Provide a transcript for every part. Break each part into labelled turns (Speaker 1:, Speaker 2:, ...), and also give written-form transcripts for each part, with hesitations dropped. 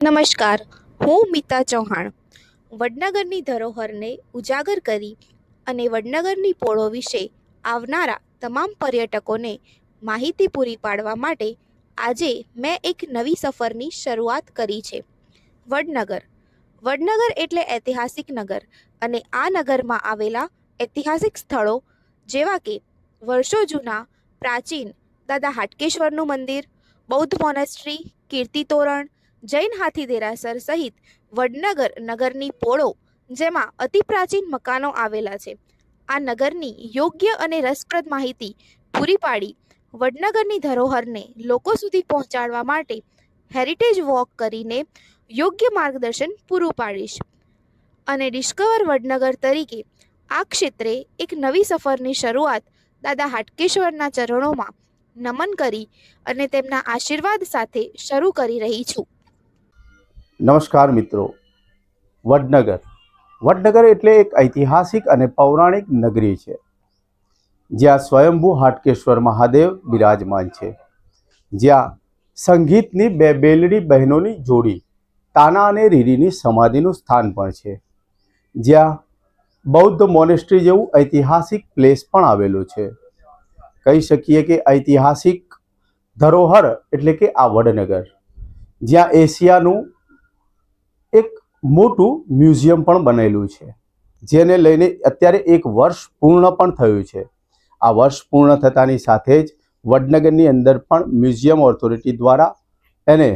Speaker 1: નમસ્કાર, હું મિતા ચૌહાણ. વડનગરની ધરોહરને ઉજાગર કરી અને વડનગરની પોળો વિશે આવનારા તમામ પર્યટકોને માહિતી પૂરી પાડવા માટે આજે મેં એક નવી સફરની શરૂઆત કરી છે. વડનગર. વડનગર એટલે ઐતિહાસિક નગર અને આ નગરમાં આવેલા ઐતિહાસિક સ્થળો જેવા કે વર્ષો જૂના પ્રાચીન દાદા હાટકેશ્વરનું મંદિર, બૌદ્ધ મોનેસ્ટ્રી, કીર્તિ તોરણ, જૈન હાથી દેરાસર સહિત વડનગર નગરની પોળો જેમાં અતિ પ્રાચીન મકાનો આવેલા છે. આ નગરની યોગ્ય અને રસપ્રદ માહિતી પૂરી પાડી વડનગરની ધરોહરને લોકો સુધી પહોંચાડવા માટે હેરિટેજ વોક કરીને યોગ્ય માર્ગદર્શન પૂરું પાડીશ અને ડિસ્કવર વડનગર તરીકે આ ક્ષેત્રે એક નવી સફરની શરૂઆત દાદા હાટકેશ્વરના ચરણોમાં નમન કરી અને તેમના આશીર્વાદ સાથે શરૂ કરી રહી છું.
Speaker 2: નમસ્કાર મિત્રો. વડનગર એટલે એક ઐતિહાસિક અને પૌરાણિક નગરી છે જ્યાં સ્વયંભૂ હાટકેશ્વર મહાદેવ બિરાજમાન છે, જ્યાં સંગીતની બે બેલડી બહેનોની જોડી તાના અને રીરીની સમાધિનું સ્થાન પણ છે, જ્યાં બૌદ્ધ મોનેસ્ટ્રી જેવું ઐતિહાસિક પ્લેસ પણ આવેલું છે. કહી શકીએ કે ઐતિહાસિક ધરોહર એટલે કે આ વડનગર, જ્યાં એશિયાનું એક મોટું મ્યુઝિયમ પણ બનેલું છે, જેને લઈને અત્યારે એક વર્ષ પૂર્ણ પણ થયું છે. આ વર્ષ પૂર્ણ થતાની સાથે જ વડનગરની અંદર પણ મ્યુઝિયમ ઓથોરિટી દ્વારા એને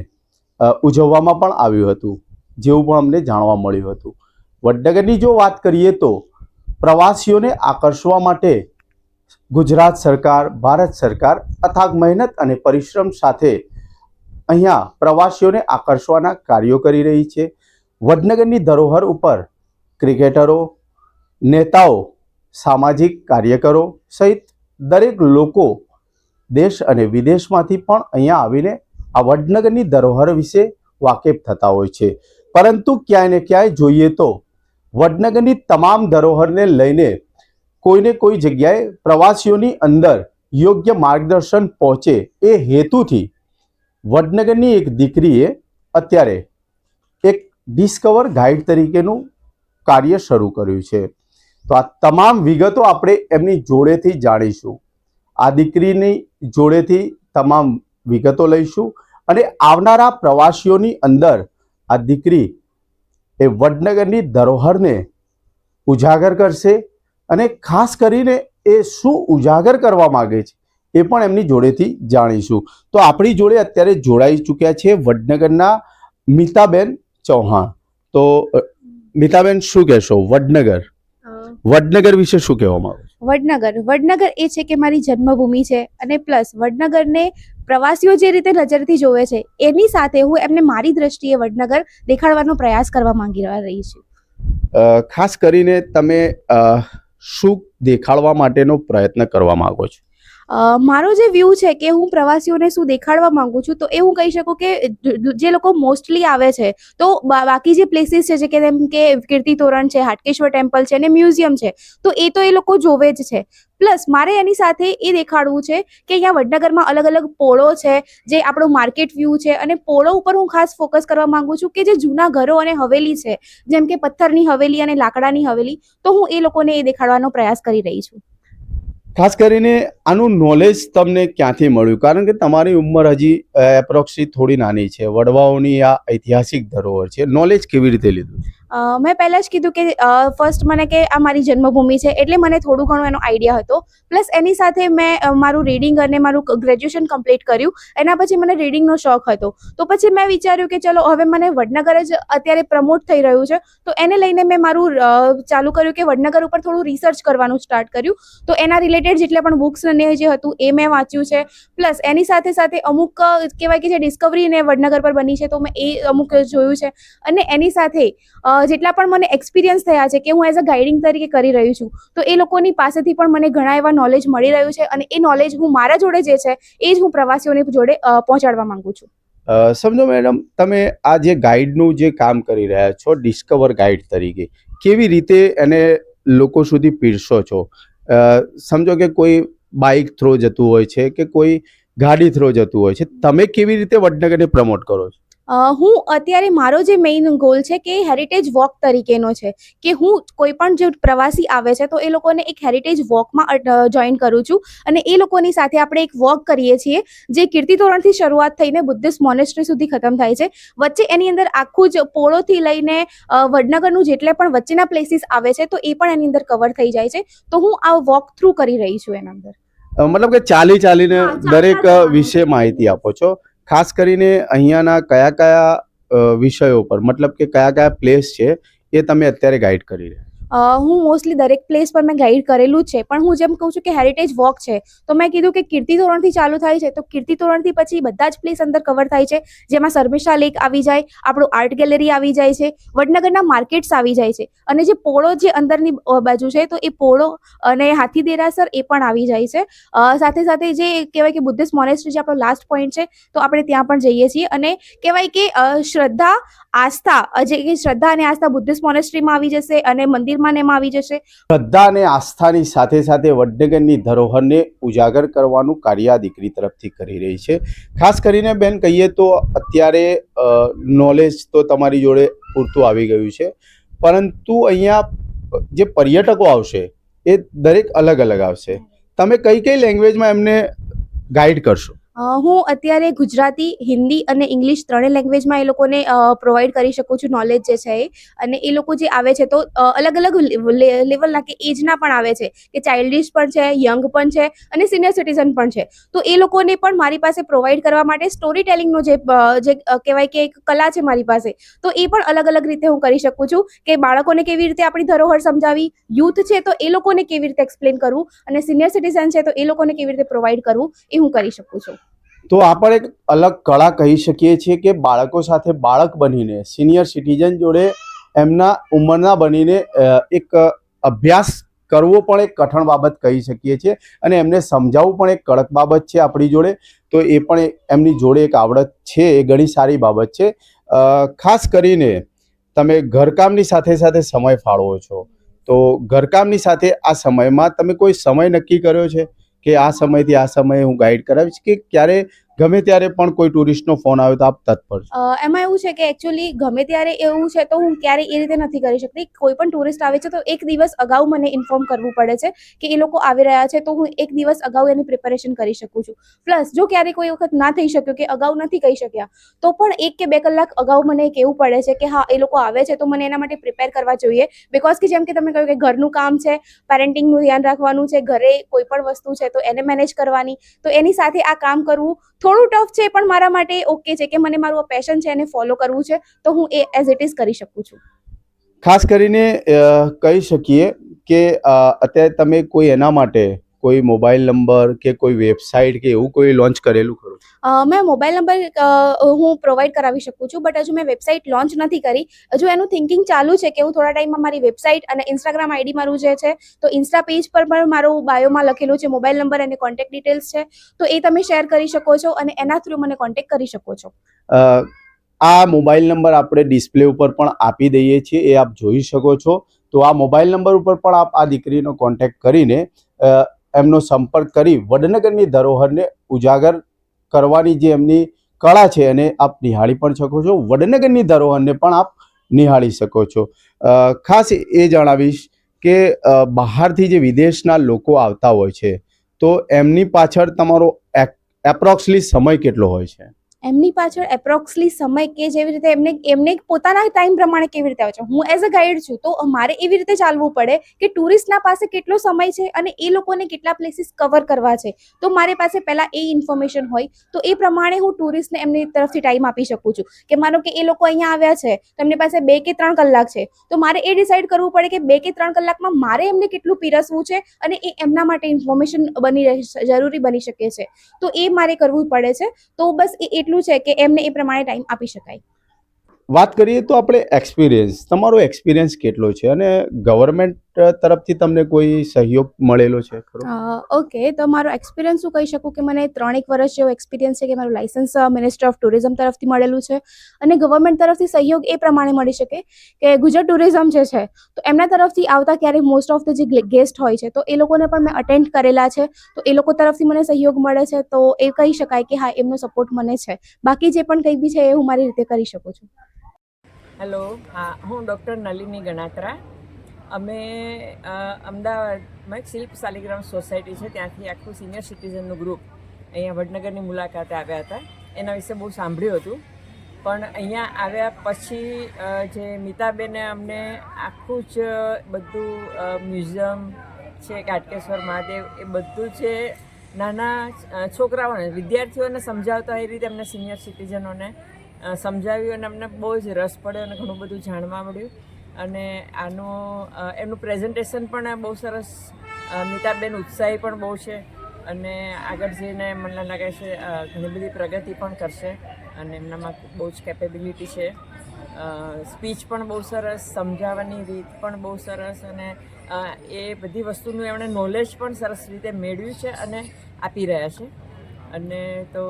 Speaker 2: ઉજવવામાં પણ આવ્યું હતું, જેવું પણ અમને જાણવા મળ્યું હતું. વડનગરની જો વાત કરીએ તો પ્રવાસીઓને આકર્ષવા માટે ગુજરાત સરકાર, ભારત સરકાર અથાગ મહેનત અને પરિશ્રમ સાથે અહીંયા પ્રવાસીઓને આકર્ષવાના કાર્યો કરી રહી છે. વડનગરની ધરોહર ઉપર ક્રિકેટરો, નેતાઓ, સામાજિક કાર્યકરો સહિત દરેક લોકો દેશ અને વિદેશમાંથી પણ અહીંયા આવીને આ વડનગરની ધરોહર વિશે વાકેફ થતા હોય છે. પરંતુ ક્યાંય ને ક્યાંય જોઈએ તો વડનગરની તમામ ધરોહરને લઈને કોઈને કોઈ જગ્યાએ પ્રવાસીઓની અંદર યોગ્ય માર્ગદર્શન પહોંચે એ હેતુથી વડનગરની એક દીકરીએ અત્યારે એક ડિસ્કવર ગાઈડ તરીકેનું કાર્ય શરૂ કર્યું છે. તો આ તમામ વિગતો આપણે એમની જોડેથી જાણીશું. આ દીકરીની જોડેથી તમામ વિગતો લઈશું અને આવનારા પ્રવાસીઓની અંદર આ દીકરી એ વડનગરની ધરોહરને ઉજાગર કરશે અને ખાસ કરીને એ શું ઉજાગર કરવા માગે છે એ પણ એમની જોડેથી જાણીશું. તો આપણી જોડે અત્યારે જોડાઈ ચૂક્યા છે વડનગરના મિતાબેન ચૌહાણ. તો મિતાબેન, શું કહેશો વડનગર વિશે શું કહેવા માંગો?
Speaker 1: વડનગર એ છે કે મારી જન્મભૂમિ છે અને પ્લસ વડનગરને પ્રવાસીઓ જે રીતે નજરથી જોવે છે એની સાથે હું એમને મારી દ્રષ્ટિએ વડનગર દેખાડવાનો પ્રયાસ કરવા માંગી રહી છું.
Speaker 2: ખાસ કરીને તમે શું દેખાડવા માટેનો પ્રયત્ન કરવા માંગો છો?
Speaker 1: મારો જે વ્યૂ છે કે હું પ્રવાસીઓને શું દેખાડવા માંગુ છું તો એવું કહી શકું કે જે લોકો મોસ્ટલી આવે છે તો બાકી જે પ્લેસીસ છે કે જેમ કે કીર્તિ તોરણ છે, હાટકેશ્વર ટેમ્પલ છે અને મ્યુઝિયમ છે, તો એ લોકો જોવે જ છે. પ્લસ મારે એની સાથે એ દેખાડવું છે કે અહીંયા વડનગરમાં અલગ અલગ પોળો છે, જે આપણો માર્કેટ વ્યૂ છે અને પોળો ઉપર હું ખાસ ફોકસ કરવા માંગુ છું કે જે જૂના ઘરો અને હવેલી છે, જેમ કે પથ્થરની હવેલી અને લાકડાની હવેલી, તો હું એ લોકોને એ દેખાડવાનો પ્રયાસ કરી રહી છું.
Speaker 2: ખાસ કરીને આનું નોલેજ તમને ક્યાંથી મળ્યું? કારણ કે તમારી ઉંમર હજી એપ્રોક્સી થોડી નાની છે, વડવાઓની આ ઐતિહાસિક ધરોહર છે, નોલેજ કેવી રીતે લીધું?
Speaker 1: મેં પહેલાં જ કીધું કે ફર્સ્ટ મને કે આ મારી જન્મભૂમિ છે એટલે મને થોડું ઘણું એનો આઈડિયા હતો. પ્લસ એની સાથે મેં મારું રીડિંગ અને મારું ગ્રેજ્યુએશન કમ્પ્લીટ કર્યું. એના પછી મને રીડિંગનો શોખ હતો, તો પછી મેં વિચાર્યું કે ચલો હવે મને વડનગર જ અત્યારે પ્રમોટ થઈ રહ્યું છે, તો એને લઈને મેં મારું ચાલુ કર્યું કે વડનગર ઉપર થોડું રિસર્ચ કરવાનું સ્ટાર્ટ કર્યું. તો એના રિલેટેડ જેટલા પણ બુક્સ ને જે હતું એ મેં વાંચ્યું છે. પ્લસ એની સાથે સાથે અમુક કહેવાય કે જે ડિસ્કવરી ને વડનગર પર બની છે તો મેં એ અમુક જોયું છે. અને એની સાથે જેટલા પણ મને એક્સપિરિયન્સ થયા છે કે હું એઝ અ ગાઈડિંગ તરીકે કરી રહી છું, તો એ લોકોની પાસેથી પણ મને ઘણા એવા નોલેજ મળી રહ્યું છે અને એ નોલેજ હું મારા જોડે જે છે એ જ હું પ્રવાસીઓની જોડે પહોંચાડવા માંગુ છું.
Speaker 2: સમજો મેડમ, તમે આ જે ગાઈડનું જે કામ કરી રહ્યા છો ડિસ્કવર ગાઈડ તરીકે, કેવી રીતે એને લોકો સુધી પીરસો છો? સમજો કે કોઈ બાઇક થ્રો જતું હોય છે કે કોઈ ગાડી થ્રો જતું હોય છે, તમે કેવી રીતે વડનગરને પ્રમોટ કરો છો?
Speaker 1: હું અત્યારે મારો જે મેઇન ગોલ છે કે હેરિટેજ વોક તરીકેનો છે કે હું કોઈ પણ જે પ્રવાસી આવે છે તો એ લોકોને એક હેરિટેજ વોકમાં જોઈન કરું છું અને એ લોકોની સાથે આપણે એક વોક કરીએ છીએ જે કીર્તિતોરણથી શરૂઆત થઈને બુદ્ધિસ્ટ મોનેસ્ટ્રી સુધી ખતમ થાય છે. વચ્ચે એની અંદર આખું જ પોળોથી લઈને વડનગરનું જેટલે પણ વચ્ચેના પ્લેસીસ આવે છે તો એ પણ એની અંદર કવર થઈ જાય છે. તો હું આ વોક થ્રુ કરી રહી છું એના અંદર.
Speaker 2: મતલબ કે ચાલીને
Speaker 1: હા, ચાલતા
Speaker 2: દરેક
Speaker 1: જવાનું.
Speaker 2: વિશે માહિતી આપો છો. ખાસ કરીને અહીંયાના કયા કયા વિષયો પર, મતલબ કે કયા કયા પ્લેસ છે એ તમે અત્યારે ગાઈડ કરી રહ્યા છો?
Speaker 1: હું મોસ્ટલી દરેક પ્લેસ પર મેં ગાઈડ કરેલું જ છે, પણ હું જેમ કહું છું કે હેરિટેજ વોક છે તો મેં કીધું કે કીર્તિતોરણથી ચાલુ થાય છે તો કીર્તિતોરણથી પછી બધા જ પ્લેસ અંદર કવર થાય છે, જેમાં શર્મિષ્ઠા લેક આવી જાય, આપણું આર્ટ ગેલેરી આવી જાય છે, વડનગરના માર્કેટ્સ આવી જાય છે અને જે પોળો જે અંદરની બાજુ છે તો એ પોળો અને હાથી દેરાસર એ પણ આવી જાય છે. સાથે સાથે જે કહેવાય કે બુદ્ધિસ્ટ મોનેસ્ટ્રી જે આપણો લાસ્ટ પોઈન્ટ છે તો આપણે ત્યાં પણ જઈએ છીએ અને કહેવાય કે શ્રદ્ધા આસ્થા જે કે શ્રદ્ધા અને આસ્થા બુદ્ધિસ્ટ મોનેસ્ટ્રીમાં આવી જશે અને મંદિરમાં ને એમાં આવી જશે.
Speaker 2: શ્રદ્ધા અને આસ્થાની સાથે સાથે વડનગરની ધરોહરને ઉજાગર કરવાનું કાર્ય આ દીકરી તરફથી કરી રહી છે. ખાસ કરીને બેન કહીએ તો અત્યારે નોલેજ તો તમારી જોડે પૂરતું આવી ગયું છે, પરંતુ અહીંયા જે પર્યટકો આવશે એ દરેક અલગ અલગ આવશે. તમે કઈ કઈ લેંગ્વેજમાં એમને ગાઈડ કરશો?
Speaker 1: હું અત્યારે ગુજરાતી, હિન્દી અને ઇંગ્લિશ ત્રણેય લેંગ્વેજમાં એ લોકોને પ્રોવાઈડ કરી શકું છું નોલેજ જે છે એ. અને એ લોકો જે આવે છે તો અલગ અલગ લેવલના કે એજના પણ આવે છે કે ચાઇલ્ડિશ પણ છે, યંગ પણ છે અને સિનિયર સિટીઝન પણ છે. તો એ લોકોને પણ મારી પાસે પ્રોવાઈડ કરવા માટે સ્ટોરી ટેલિંગનો જે કહેવાય કે એક કલા છે મારી પાસે, તો એ પણ અલગ અલગ રીતે હું કરી શકું છું કે બાળકોને કેવી રીતે આપણી ધરોહર સમજાવી, યુથ છે તો એ લોકોને કેવી રીતે એક્સપ્લેન કરવું અને સિનિયર સિટીઝન છે તો એ લોકોને કેવી રીતે પ્રોવાઈડ કરવું એ હું કરી શકું છું.
Speaker 2: તો આ પણ એક અલગ કળા કહી શકીએ છીએ કે બાળકો સાથે બાળક બનીને, સિનિયર સિટીઝન જોડે એમના ઉંમરના બનીને એક અભ્યાસ કરવો પણ એક કઠણ બાબત કહી શકીએ છીએ અને એમને સમજાવવું પણ એક કડક બાબત છે આપણી જોડે. તો એ પણ એમની જોડે એક આવડત છે, એ ઘણી સારી બાબત છે. ખાસ કરીને તમે ઘરકામની સાથે સાથે સમય ફાળવો છો, તો ઘરકામની સાથે આ સમયમાં તમે કોઈ સમય નક્કી કર્યો છે કે આ સમયથી આ સમયે હું ગાઈડ કરાવીશ, કે ક્યારે ગમે ત્યારે પણ કોઈ ટુરિસ્ટનો ફોન આવે તો આપ તત્પર છો?
Speaker 1: એમાં એવું છે કે એકચ્યુઅલી ગમે ત્યારે એવું છે તો હું ક્યારે એ રીતે નથી કરી શકતી. કોઈ પણ ટુરિસ્ટ આવે છે તો એક દિવસ અગાઉ મને ઇન્ફોર્મ કરવું પડે છે કે એ લોકો આવી રહ્યા છે, તો હું એક દિવસ અગાઉ એની પ્રિપેરેશન કરી શકું છું. પ્લસ જો ક્યારે કોઈ વખત ના થઈ શક્યું કે અગાઉ નથી કહી શક્યા તો પણ 1 કે 2 કલાક અગાઉ મને કહેવું પડે છે કે હા એ લોકો આવે છે તો મને એના માટે પ્રિપેર કરવા જોઈએ. બિકોઝ કે જેમ કે તમે કહ્યું કે ઘરનું કામ છે, પેરેન્ટિંગનું ધ્યાન રાખવાનું છે, ઘરે કોઈ પણ વસ્તુ છે તો એને મેનેજ કરવાની, તો એની સાથે આ કામ કરવું થોડું ટફ છે પણ મારા માટે ઓકે છે કે મને મારું પેશન છે એને ફોલો કરવું છે તો હું એ એઝ ઇટ ઇઝ કરી શકું છું.
Speaker 2: ખાસ કરીને કહી શકીએ કે અત્યારે તમે કોઈ એના માટે કોઈ મોબાઈલ નંબર કે કોઈ વેબસાઇટ કે એવું કોઈ લોન્ચ કરેલું ખરું?
Speaker 1: મેં મોબાઈલ નંબર હું પ્રોવાઈડ કરાવી શકું છું, બટ હજુ મેં વેબસાઇટ લોન્ચ નથી કરી. હજુ એનું થિંકિંગ ચાલુ છે કે હું થોડા ટાઈમમાં મારી વેબસાઇટ અને ઇન્સ્ટાગ્રામ આઈડી મારું જે છે તો ઇન્સ્ટા પેજ પર પણ મારું બાયોમાં લખેલું છે, મોબાઈલ નંબર અને કોન્ટેક્ટ ડિટેલ્સ છે, તો એ તમે શેર કરી શકો છો અને એના થ્રુ મને કોન્ટેક્ટ કરી શકો છો.
Speaker 2: આ મોબાઈલ નંબર આપણે ડિસ્પ્લે ઉપર પણ આપી દઈએ છીએ, એ આપ જોઈ શકો છો. તો આ મોબાઈલ નંબર ઉપર પણ આપ આ દીકરીનો કોન્ટેક્ટ કરીને એમનો સંપર્ક કરી વડનગરની ધરોહરને ઉજાગર કરવાની જે એમની કળા છે એને આપ નિહાળી પણ શકો છો. વડનગરની ધરોહરને પણ આપ નિહાળી શકો છો. ખાસ એ જણાવીશ કે બહારથી જે વિદેશના લોકો આવતા હોય છે તો એમની પાછળ તમારો એપ્રોક્સલી સમય કેટલો હોય છે?
Speaker 1: એમની પાછળ એપ્રોક્સલી સમય કે જેવી રીતે એમને પોતાના ટાઈમ પ્રમાણે કેવી રીતે આવે છે. હું એઝ અ ગાઈડ છું તો મારે એવી રીતે ચાલવું પડે કે ટુરિસ્ટના પાસે કેટલો સમય છે અને એ લોકોને કેટલા પ્લેસીસ કવર કરવા છે, તો મારી પાસે પહેલાં એ ઇન્ફોર્મેશન હોય તો એ પ્રમાણે હું ટુરિસ્ટને એમની તરફથી ટાઈમ આપી શકું છું. કે માનો કે એ લોકો અહીંયા આવ્યા છે તો એમની પાસે 2 કે 3 કલાક છે, તો મારે એ ડિસાઇડ કરવું પડે કે 2 કે 3 કલાકમાં મારે એમને કેટલું પીરસવું છે અને એ એમના માટે ઇન્ફોર્મેશન જરૂરી બની શકે છે, તો એ મારે કરવું પડે છે. તો બસ એટલું છે કે એમને એ પ્રમાણે ટાઈમ આપી શકાય.
Speaker 2: વાત કરીએ તો આપણે એક્સપિરિયન્સ, તમારો એક્સપિરિયન્સ કેટલો છે અને ગવર્મેન્ટ તરફથી તમને કોઈ સહયોગ મળેલો છે ખરો?
Speaker 3: ઓકે, તો મારો એક્સપિરિયન્સ હું કહી શકું કે મને 3 વર્ષ જેવો એક્સપિરિયન્સ છે કે મારું લાઇસન્સ મિનિસ્ટ્રી ઓફ ટુરિઝમ તરફથી મળેલું છે અને ગવર્મેન્ટ તરફથી સહયોગ એ પ્રમાણે મળી શકે કે ગુજરાત ટુરિઝમ જે છે તો એમના તરફથી આવતા ક્યારેક મોસ્ટ ઓફ ધ જે ગેસ્ટ હોય છે તો એ લોકોને પણ મેં અટેન્ડ કરેલા છે, તો એ લોકો તરફથી મને સહયોગ મળે છે, તો એ કહી શકાય કે હા એમનો સપોર્ટ મને છે. બાકી જે પણ કંઈ બી છે એ હું મારી રીતે કરી શકું છું.
Speaker 4: હેલો, હા, હું ડૉક્ટર નલિની ગણાત્રા. અમે અમદાવાદમાં એક શિલ્પ શાલિગ્રામ સોસાયટી છે, ત્યાંથી આખું સિનિયર સિટીઝનનું ગ્રુપ અહીંયા વડનગરની મુલાકાતે આવ્યા હતા. એના વિશે બહુ સાંભળ્યું હતું, પણ અહીંયા આવ્યા પછી જે મિતાબેને અમને આખું જ બધું મ્યુઝિયમ છે, હાટકેશ્વર મહાદેવ, એ બધું છે નાના છોકરાઓને, વિદ્યાર્થીઓને સમજાવતા એ રીતે અમને સિનિયર સિટીઝનોને સમજાવ્યું અને અમને બહુ જ રસ પડ્યો અને ઘણું બધું જાણવા મળ્યું. અને એમનું પ્રેઝન્ટેશન પણ બહુ સરસ. મિતાબેન ઉત્સાહી પણ બહુ છે અને આગળ જઈને મને લાગે છે ઘણી બધી પ્રગતિ પણ કરશે અને એમનામાં બહુ જ કેપેબિલિટી છે. સ્પીચ પણ બહુ સરસ, સમજાવવાની રીત પણ બહુ સરસ અને એ બધી વસ્તુનું એમણે નોલેજ પણ સરસ રીતે મેળવ્યું છે અને આપી રહ્યા છે. અને તો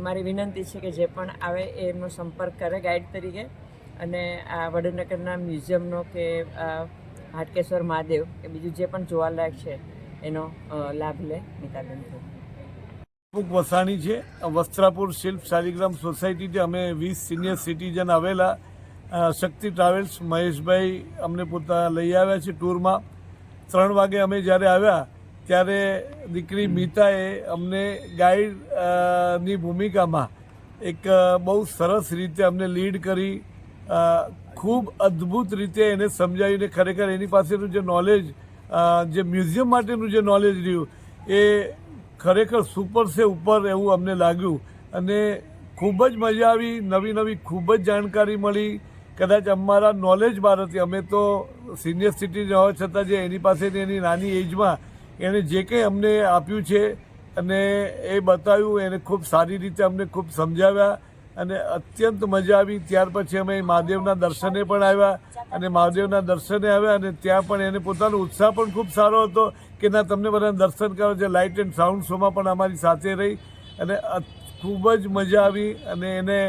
Speaker 4: મારી વિનંતી છે કે જે પણ આવે એ એમનો સંપર્ક કરે ગાઈડ તરીકે અને આ વડનગરના મ્યુઝિયમનો કે હાટકેશ્વર મહાદેવ કે બીજું જે પણ જોવાલાયક છે એનો લાભ લે. મિતાબેન
Speaker 5: વસાણી છે, વસ્ત્રાપુર શિલ્પ શાલિગ્રામ સોસાયટીથી અમે 20 સિનિયર સિટીઝન આવેલા. શક્તિ ટ્રાવેલ્સ મહેશભાઈ અમને પોતા લઈ આવ્યા છે ટૂરમાં. 3 વાગે અમે જ્યારે આવ્યા ત્યારે દીકરી મીતાએ અમને ગાઈડની ભૂમિકામાં એક બહુ સરસ રીતે અમને લીડ કરી, ખૂબ અદ્ભુત રીતે એને સમજાવીને ખરેખર એની પાસેનું જે નોલેજ, જે મ્યુઝિયમ માટેનું જે નોલેજ રહ્યું એ ખરેખર સુપર સે ઉપર એવું અમને લાગ્યું અને ખૂબ જ મજા આવી. નવી નવી ખૂબ જ જાણકારી મળી. કદાચ અમારા નોલેજ બહાર હતી, અમે તો સિનિયર સિટીઝન હોવા છતાં જે એની પાસેની એની નાની એજમાં એણે જે કંઈ અમને આપ્યું છે અને એ બતાવ્યું, એને ખૂબ સારી રીતે અમને ખૂબ સમજાવ્યા અને અત્યંત મજા આવી. ત્યાર પછી અમે મહાદેવના દર્શને પણ આવ્યા અને મહાદેવના દર્શને આવ્યા અને ત્યાં પણ એને પોતાનો ઉત્સાહ પણ ખૂબ સારો હતો કે ના તમને બધાને દર્શન કરો. જે લાઇટ એન્ડ સાઉન્ડ શોમાં પણ અમારી સાથે રહી અને ખૂબ જ મજા આવી અને એને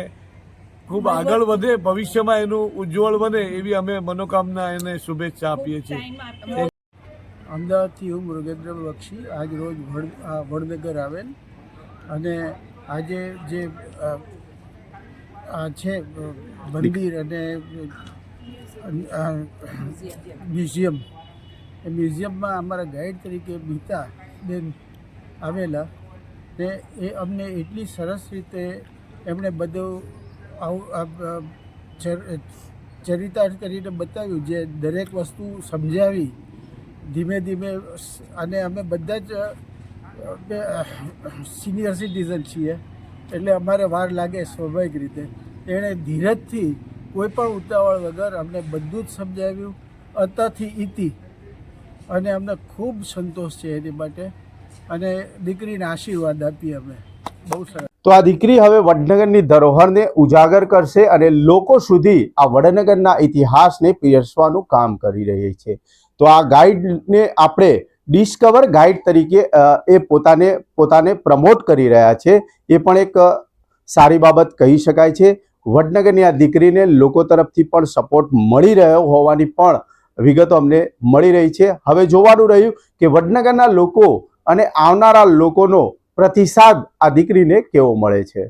Speaker 5: ખૂબ આગળ વધે, ભવિષ્યમાં એનું ઉજ્જવળ બને એવી અમે મનોકામના એને શુભેચ્છા આપીએ છીએ.
Speaker 6: અમદાવાદથી હું મૃગેન્દ્ર બક્ષી આજ રોજ વડનગર આવેલ અને આજે જે છે મંદિર અને મ્યુઝિયમ, એ મ્યુઝિયમમાં અમારા ગાઈડ તરીકે મીતા બેન આવેલા ને એ અમને એટલી સરસ રીતે એમણે બધું ચરિતાર્થ કરીને બતાવ્યું, જે દરેક વસ્તુ સમજાવી ધીમે ધીમે. અને અમે બધા જ સિનિયર સિટીઝન છીએ એટલે અમારે વાર લાગે સ્વાભાવિક રીતે. એણે ધીરજથી કોઈ પણ ઉતાવળ વગર અમને બધું જ સમજાવ્યું, અતથી ઇતિ, અને અમને ખૂબ સંતોષ છે એની માટે અને દીકરીને આશીર્વાદ આપીએ અમે. બહુ સરસ.
Speaker 2: તો આ દીકરી હવે વડનગરની ધરોહરને ઉજાગર કરશે અને લોકો સુધી આ વડનગરના ઇતિહાસને પીરસવાનું કામ કરી રહી છે. તો આ ગાઈડને આપણે ડિસ્કવર ગાઈડ તરીકે એ પોતાને પ્રમોટ કરી રહ્યા છે, એ પણ એક સારી બાબત કહી શકાય છે. વડનગરની આ દીકરીને લોકો તરફથી પણ સપોર્ટ મળી રહ્યો હોવાની પણ વિગતો અમને મળી રહી છે. હવે જોવાનું રહ્યું કે વડનગરના લોકો અને આવનારા લોકોનો પ્રતિસાદ આ દીકરીને કેવો મળે છે.